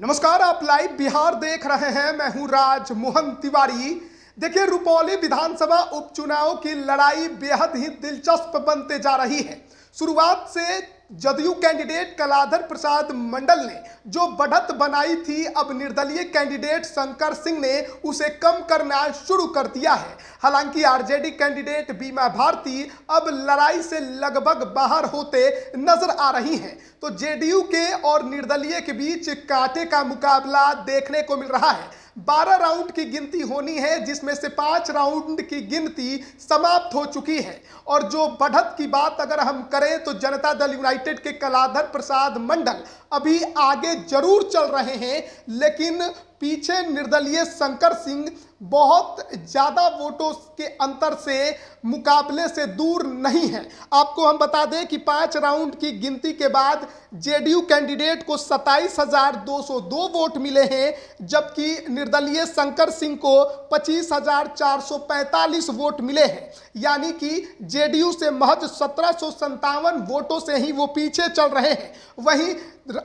नमस्कार, आप लाइव बिहार देख रहे हैं। मैं हूं राज मोहन तिवारी। देखिए, रुपौली विधानसभा उपचुनाव की लड़ाई बेहद ही दिलचस्प बनते जा रही है। शुरुआत से जदयू कैंडिडेट कलाधर प्रसाद मंडल ने जो बढ़त बनाई थी, अब निर्दलीय कैंडिडेट शंकर सिंह ने उसे कम करना शुरू कर दिया है। हालांकि आरजेडी कैंडिडेट बीमा भारती अब लड़ाई से लगभग बाहर होते नजर आ रही हैं। तो जेडीयू के और निर्दलीय के बीच कांटे का मुकाबला देखने को मिल रहा है। 12 राउंड की गिनती होनी है, जिसमें से 5 राउंड की गिनती समाप्त हो चुकी है। और जो बढ़त की बात अगर हम करें तो जनता दल यूनाइटेड के कलाधर प्रसाद मंडल अभी आगे जरूर चल रहे हैं, लेकिन पीछे निर्दलीय शंकर सिंह बहुत ज्यादा वोटों के अंतर से मुकाबले से दूर नहीं है। आपको हम बता दें कि 5 राउंड की गिनती के बाद जेडीयू कैंडिडेट को 27,202 वोट मिले हैं, जबकि निर्दलीय शंकर सिंह को 25,445 वोट मिले हैं। यानी कि जेडीयू से महज 1757 वोटों से ही वो पीछे चल रहे हैं। वहीं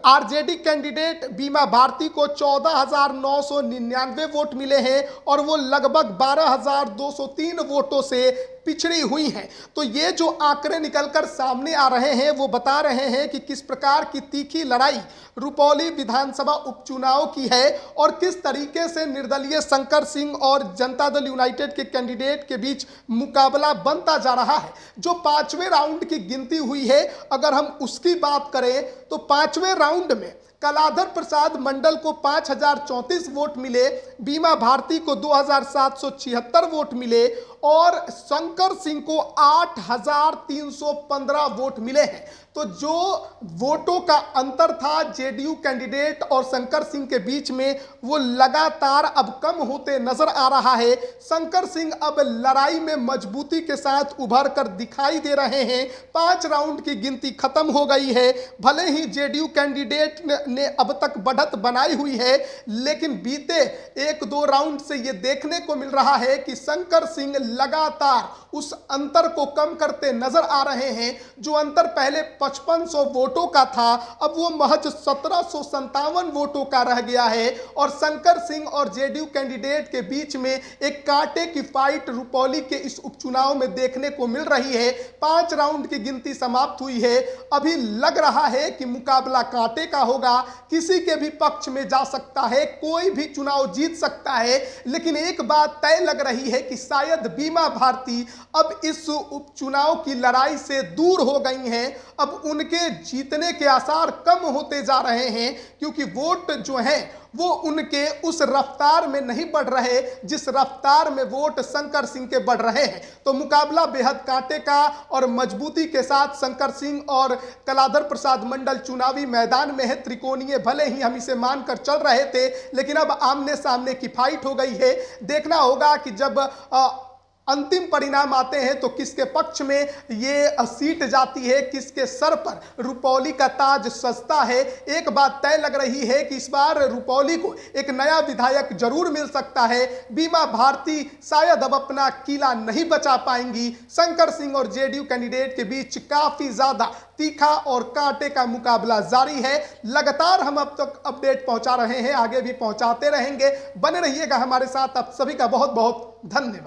आरजेडी कैंडिडेट बीमा भारती को 14,999 वोट मिले हैं और वो लगभग 12,203 वोटों से पिछड़ी हुई हैं। तो ये जो आंकड़े निकलकर सामने आ रहे हैं वो बता रहे हैं कि किस प्रकार की तीखी लड़ाई रुपौली विधानसभा उपचुनाव की है और किस तरीके से निर्दलीय शंकर सिंह और जनता दल यूनाइटेड के कैंडिडेट के बीच मुकाबला बनता जा रहा है। जो 5वें राउंड की गिनती हुई है, अगर हम उसकी बात करें तो 5वें राउंड में कलाधर प्रसाद मंडल को 5,034 वोट मिले, बीमा भारती को 2,776 वोट मिले और शंकर सिंह को 8,315 वोट मिले हैं। तो जो वोटों का अंतर था जेडीयू कैंडिडेट और शंकर सिंह के बीच में, वो लगातार अब कम होते नजर आ रहा है। शंकर सिंह अब लड़ाई में मजबूती के साथ उभर कर दिखाई दे रहे हैं। 5 राउंड की गिनती खत्म हो गई है। भले ही जेडीयू कैंडिडेट ने अब तक बढ़त बनाई हुई है, लेकिन बीते 1-2 राउंड से ये देखने को मिल रहा है कि शंकर सिंह लगातार उस अंतर को कम करते नजर आ रहे हैं। जो अंतर पहले 5500 वोटों का था, अब वो महज 1757 वोटों का रह गया है और शंकर सिंह और जेडीयू कैंडिडेट के बीच में एक कांटे की फाइट रुपौली के इस उपचुनाव में देखने को मिल रही है। 5 राउंड की गिनती समाप्त हुई है। अभी लग रहा है कि मुकाबला कांटे का होगा। किसी के भी पक्ष में जा सकता है, कोई भी चुनाव जीत सकता है, लेकिन एक बात तय लग रही है कि शायद बीमा भारती अब इस उपचुनाव की लड़ाई से दूर हो गई हैं। अब उनके जीतने के आसार कम होते जा रहे हैं, क्योंकि वोट जो हैं वो उनके उस रफ्तार में नहीं बढ़ रहे जिस रफ्तार में वोट शंकर सिंह के बढ़ रहे हैं। तो मुकाबला बेहद कांटे का और मजबूती के साथ शंकर सिंह और कलाधर प्रसाद मंडल चुनावी मैदान में है। त्रिकोणीय भले ही हम इसे मानकर चल रहे थे, लेकिन अब आमने सामने की फाइट हो गई है। देखना होगा कि जब अंतिम परिणाम आते हैं तो किसके पक्ष में ये सीट जाती है, किसके सर पर रुपौली का ताज सजता है। एक बात तय लग रही है कि इस बार रुपौली को एक नया विधायक जरूर मिल सकता है। बीमा भारती शायद अब अपना किला नहीं बचा पाएंगी। शंकर सिंह और जेडीयू कैंडिडेट के बीच काफी ज्यादा तीखा और कांटे का मुकाबला जारी है। लगातार हम अब तक अपडेट पहुंचा रहे हैं, आगे भी पहुंचाते रहेंगे। बने रहिएगा हमारे साथ। आप सभी का बहुत बहुत धन्यवाद।